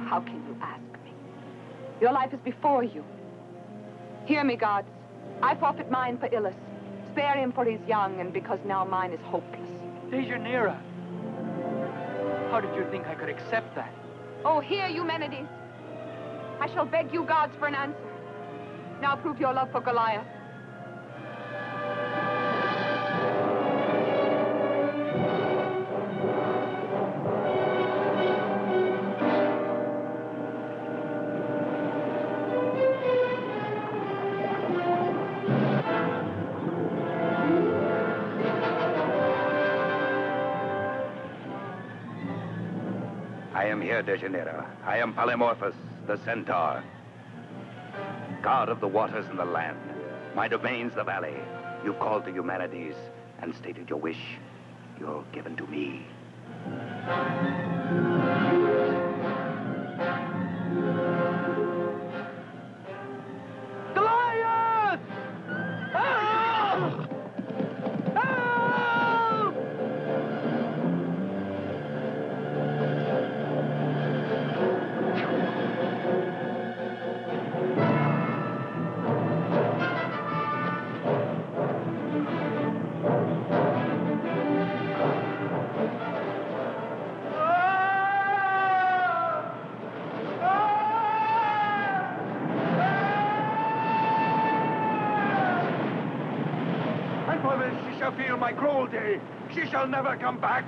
How can you ask me? Your life is before you. Hear me, gods. I forfeit mine for Ilus. Spare him for he's young, and because now mine is hopeless. Deianira! How did you think I could accept that? Oh, hear, Eumenides. I shall beg you, gods, for an answer. Now prove your love for Goliath. I am here, Deianira. I am Polymorphus, the centaur. God of the waters and the land. My domain's the valley. You've called to Eumenides and stated your wish. You're given to me. Goliath! Help! Help! I promise she shall feel my cruelty. She shall never come back.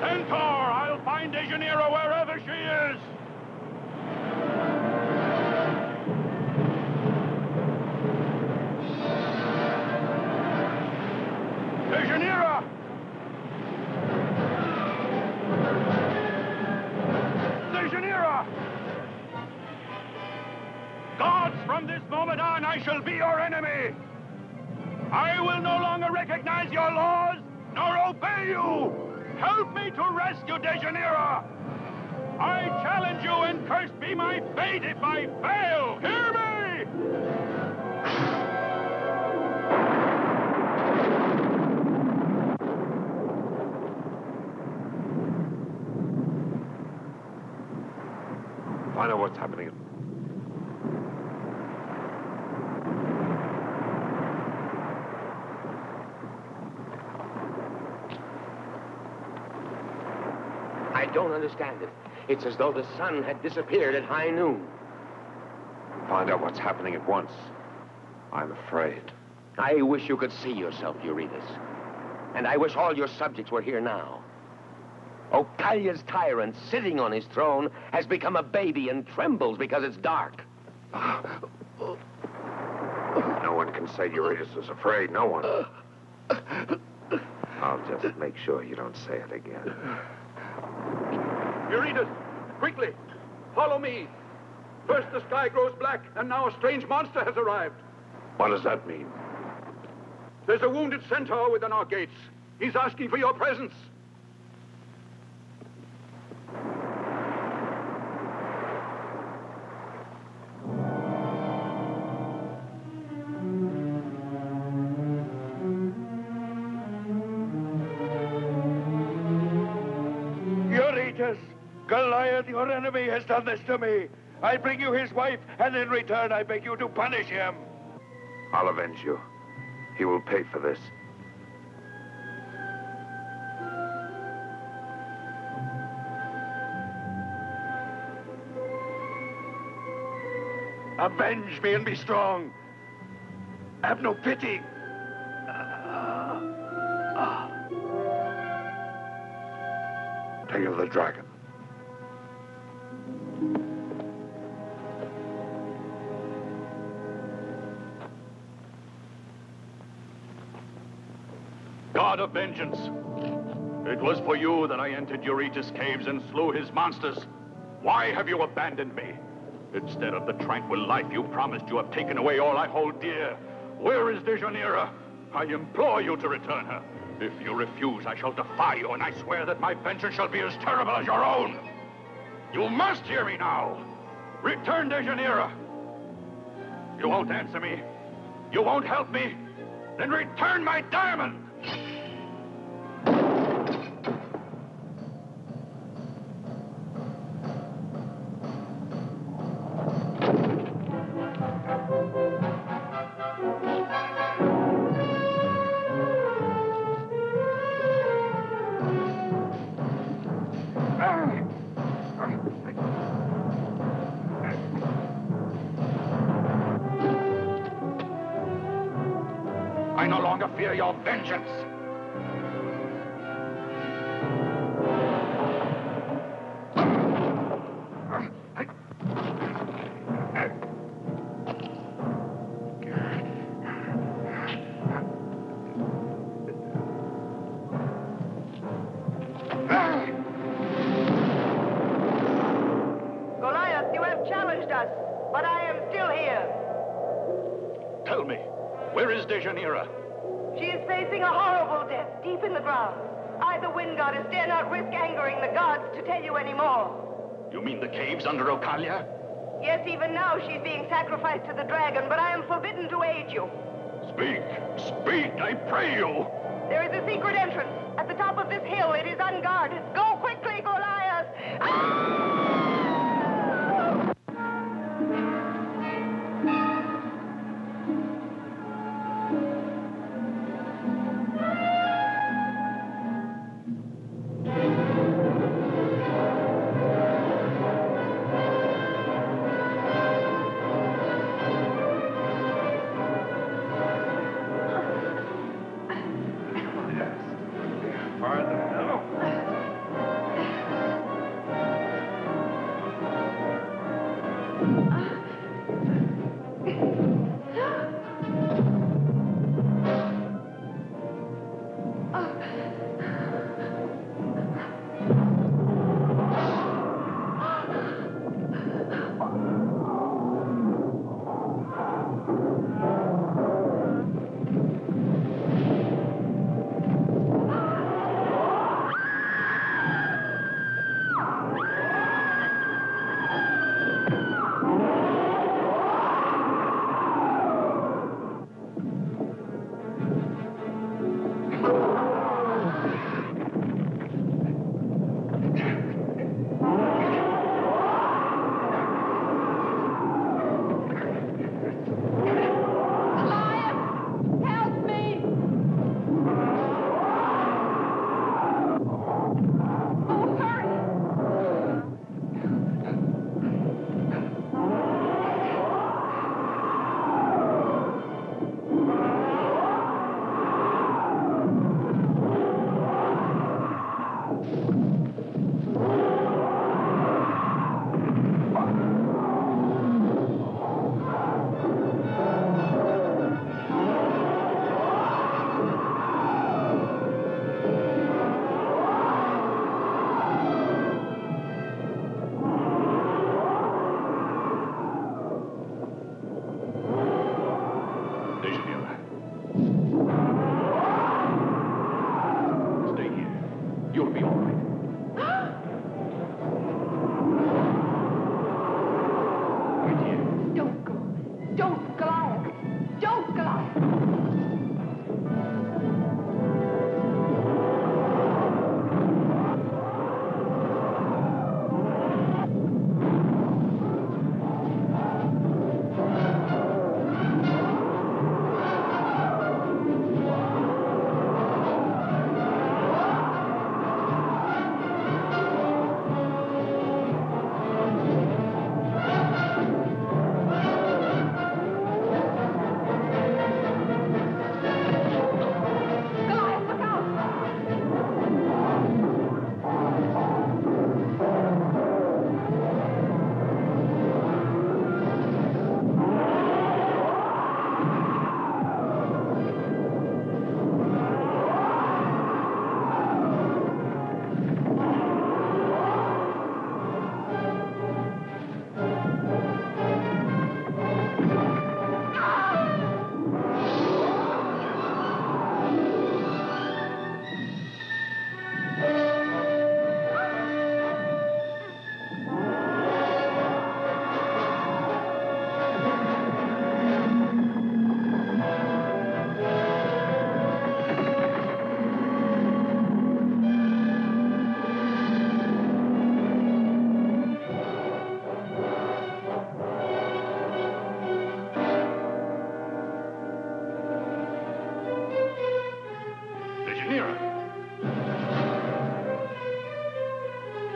Centaur, I'll find Deianira wherever she is. Deianira! Deianira! Gods, from this moment on, I shall be your enemy! I will no longer recognize your laws, nor obey you! Help me to rescue Dejanira! I challenge you, and cursed be my fate if I fail! Hear me! Find out what's happening. I don't understand it. It's as though the sun had disappeared at high noon. Find out what's happening at once. I'm afraid. I wish you could see yourself, Eurytus. And I wish all your subjects were here now. Ocalia's tyrant, sitting on his throne, has become a baby and trembles because it's dark. No one can say Eurytus is afraid. No one. I'll just make sure you don't say it again. Eurytus, quickly, follow me. First the sky grows black, and now a strange monster has arrived. What does that mean? There's a wounded centaur within our gates. He's asking for your presence. Eurytus, Goliath, your enemy, has done this to me. I bring you his wife, and in return I beg you to punish him. I'll avenge you. He will pay for this. Avenge me and be strong. Have no pity. Tail of the dragon. God of vengeance, it was for you that I entered Eurytus' caves and slew his monsters. Why have you abandoned me? Instead of the tranquil life you promised, you have taken away all I hold dear. Where is Dejanira? I implore you to return her. If you refuse, I shall defy you, and I swear that my vengeance shall be as terrible as your own. You must hear me now. Return Dejanira. You won't answer me. You won't help me. Then return my diamond. I no longer fear your vengeance. Goliath, you have challenged us, but I am still here. Tell me, where is Dejanira? She is facing a horrible death deep in the ground. I, the wind goddess, dare not risk angering the gods to tell you any more. You mean the caves under Ocalia? Yes, even now she's being sacrificed to the dragon, but I am forbidden to aid you. Speak, speak, I pray you. There is a secret entrance. At the top of this hill, it is unguarded. Go quickly, Goliath! You'll be all right. Don't go. Don't, Goliath. Don't, Goliath.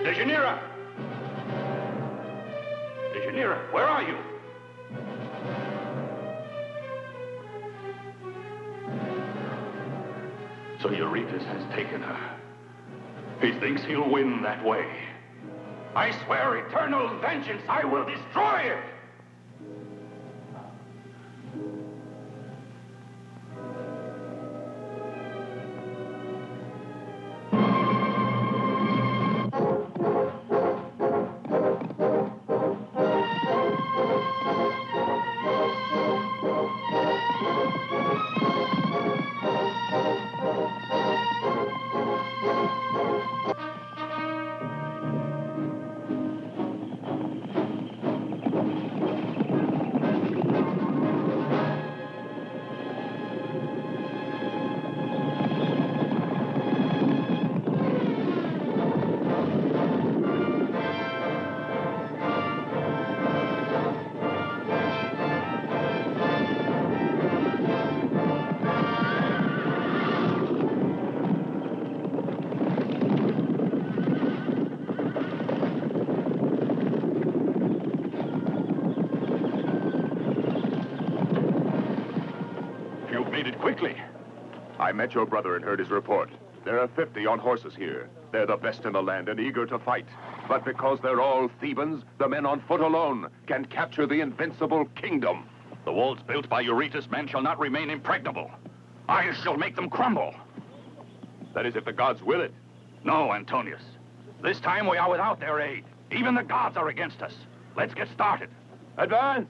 Dejanira! Dejanira, where are you? So Eurytus has taken her. He thinks he'll win that way. I swear eternal vengeance, I will destroy it! Quickly. I met your brother and heard his report. There are 50 on horses here. They're the best in the land and eager to fight. But because they're all Thebans, the men on foot alone can capture the invincible kingdom. The walls built by Eurytus' men shall not remain impregnable. I shall make them crumble. That is, if the gods will it. No, Antonius. This time we are without their aid. Even the gods are against us. Let's get started. Advance!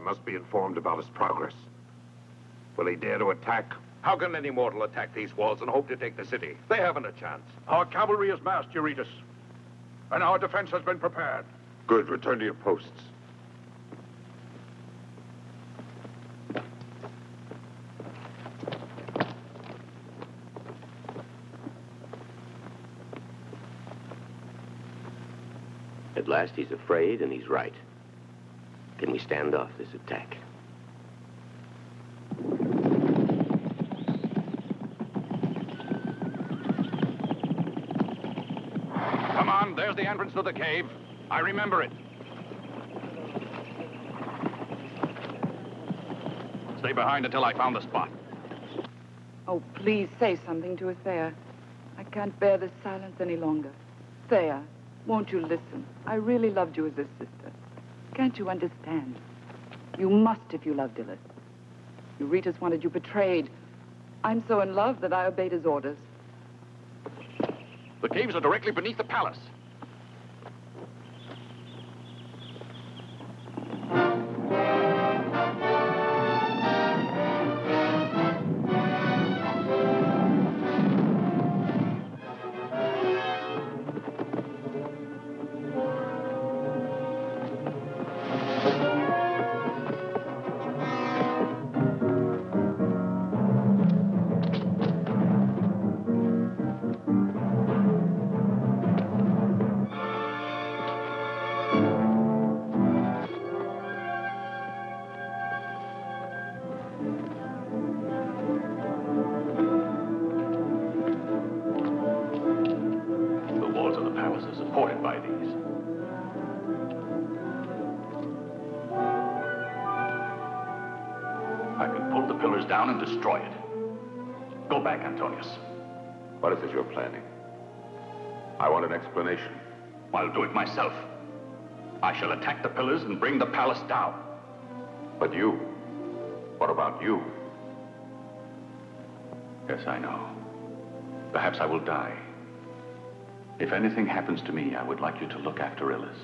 Must be informed about his progress. Will he dare to attack? How can any mortal attack these walls and hope to take the city? They haven't a chance. Our cavalry is massed, Eurytus, and our defense has been prepared. Good. Return to your posts. At last he's afraid, and he's right. Can we stand off this attack? Come on, there's the entrance to the cave. I remember it. Stay behind until I found the spot. Oh, please say something to us, Thea. I can't bear this silence any longer. Thea, won't you listen? I really loved you as a sister. Can't you understand? You must if you loved Ilus. Eurytus wanted you betrayed. I'm so in love that I obeyed his orders. The caves are directly beneath the palace. I can pull the pillars down and destroy it. Go back, Antonius. What is it you're planning? I want an explanation. I'll do it myself. I shall attack the pillars and bring the palace down. But you? What about you? Yes, I know. Perhaps I will die. If anything happens to me, I would like you to look after Illis.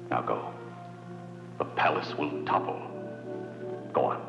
Now go. The palace will topple. Go on.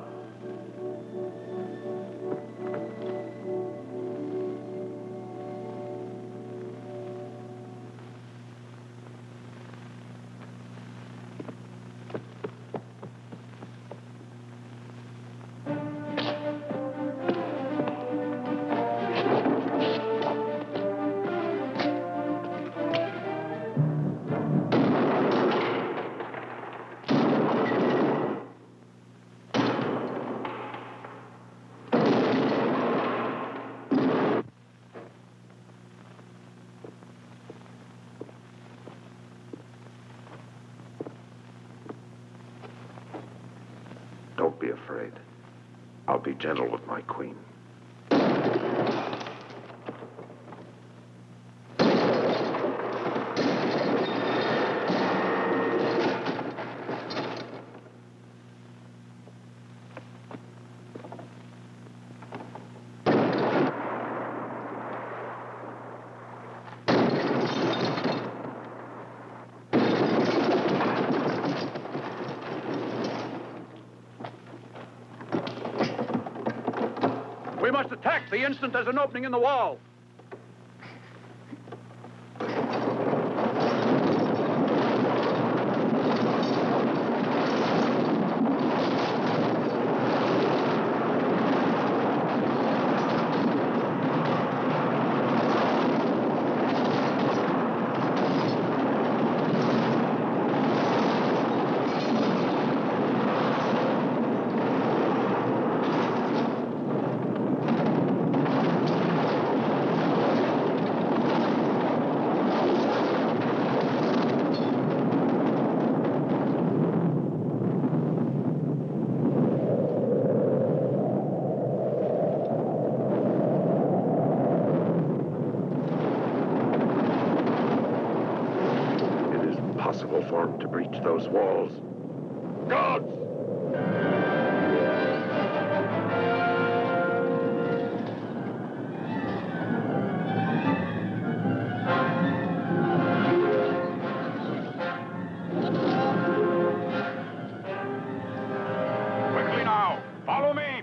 Don't be afraid. I'll be gentle with my queen. We must attack the instant there's an opening in the wall. Impossible for him to breach those walls. Gods! Quickly now! Follow me!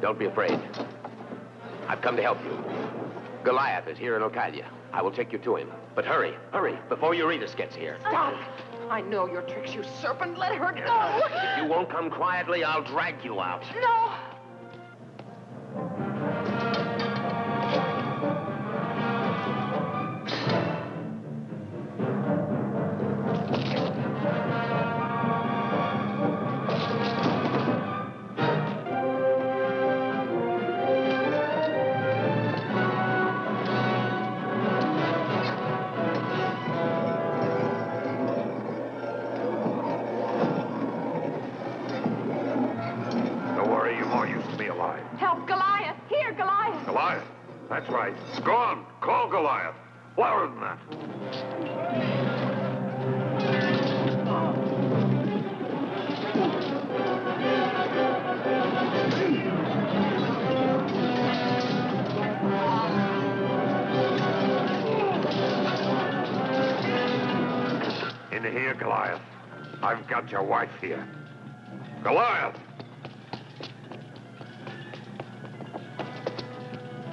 Don't be afraid. I've come to help you. Goliath is here in Ocalia. I will take you to him. But hurry, hurry, before Eurytus gets here. Stop! I know your tricks, you serpent. Let her go. If you won't come quietly, I'll drag you out. No. Help Goliath! Here, Goliath! Goliath? That's right. Go on. Call Goliath. Louder than that. In here, Goliath. I've got your wife here. Goliath!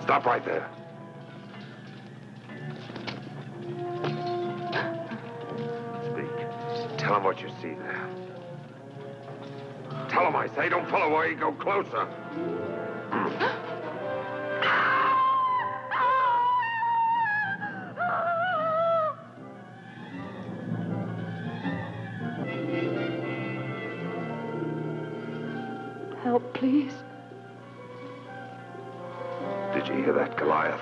Stop right there. Speak. Tell him what you see there. Tell him, I say. Don't pull away. Go closer. Help, please. Did you hear that, Goliath?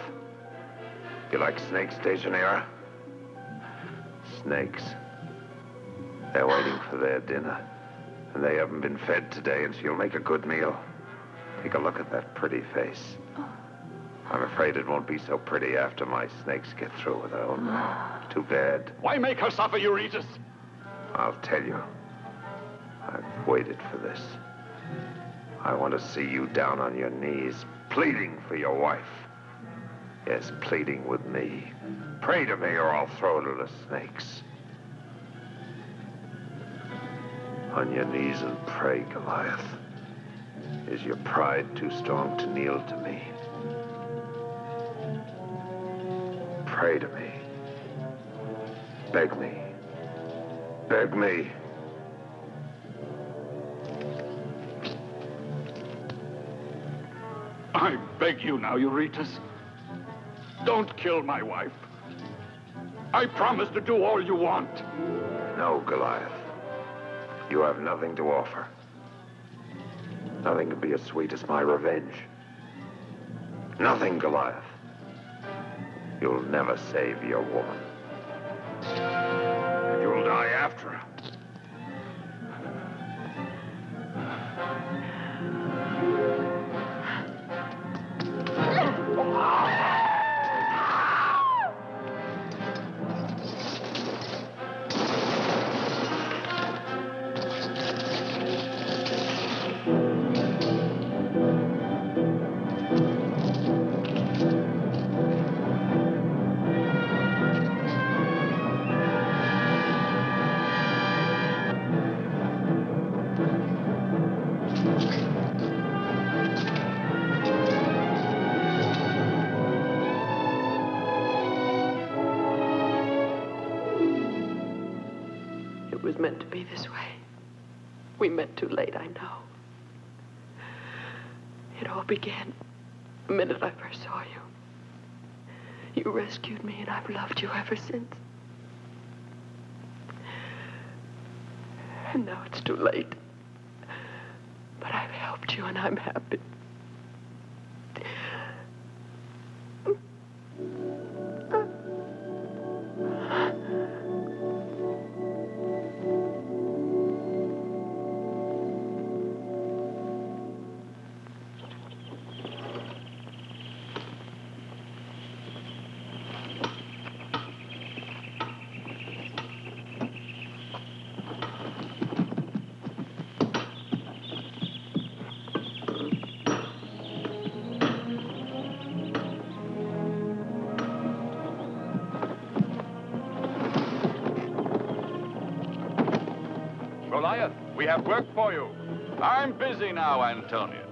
You like snakes, Dejanira? Snakes. They're waiting for their dinner. And they haven't been fed today, and she'll make a good meal. Take a look at that pretty face. I'm afraid it won't be so pretty after my snakes get through with her own. Too bad. Why make her suffer, Eurytus? I'll tell you. I've waited for this. I want to see you down on your knees, pleading for your wife. Yes, pleading with me. Pray to me or I'll throw her to the snakes. On your knees and pray, Goliath. Is your pride too strong to kneel to me? Pray to me. Beg me. Beg me. I beg you now, Eurytus. Don't kill my wife. I promise to do all you want. No, Goliath. You have nothing to offer. Nothing can be as sweet as my revenge. Nothing, Goliath. You'll never save your woman. And you'll die after her. It was meant to be this way. We met too late, I know. It all began the minute I first saw you. You rescued me, and I've loved you ever since. And now it's too late. But I've helped you, and I'm happy. Goliath, we have work for you. I'm busy now, Antonius.